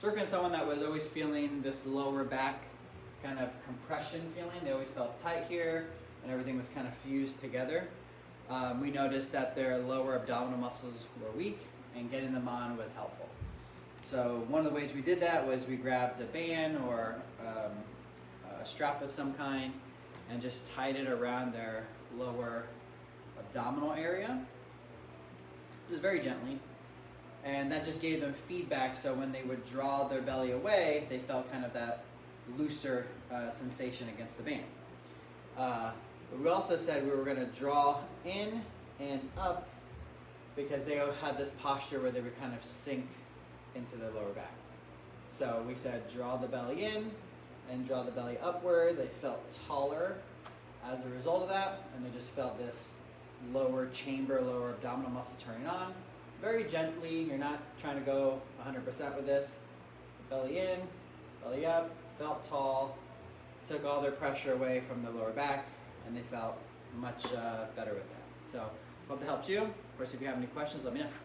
So working with someone that was always feeling this lower back kind of compression feeling. They always felt tight here and everything was kind of fused together. We noticed that their lower abdominal muscles were weak and getting them on was helpful. So one of the ways we did that was we grabbed a band or a strap of some kind and just tied it around their lower abdominal area, just very gently. And that just gave them feedback, so when they would draw their belly away, they felt kind of that looser sensation against the band. But we also said we were going to draw in and up because they had this posture where they would kind of sink into their lower back. So we said draw the belly in and draw the belly upward. They felt taller as a result of that, and they just felt this lower chamber, lower abdominal muscle turning on. Very gently, you're not trying to go 100% with this. Belly in, belly up, felt tall, took all their pressure away from the lower back, and they felt much better with that. So hope that helped you. Of course, if you have any questions, let me know.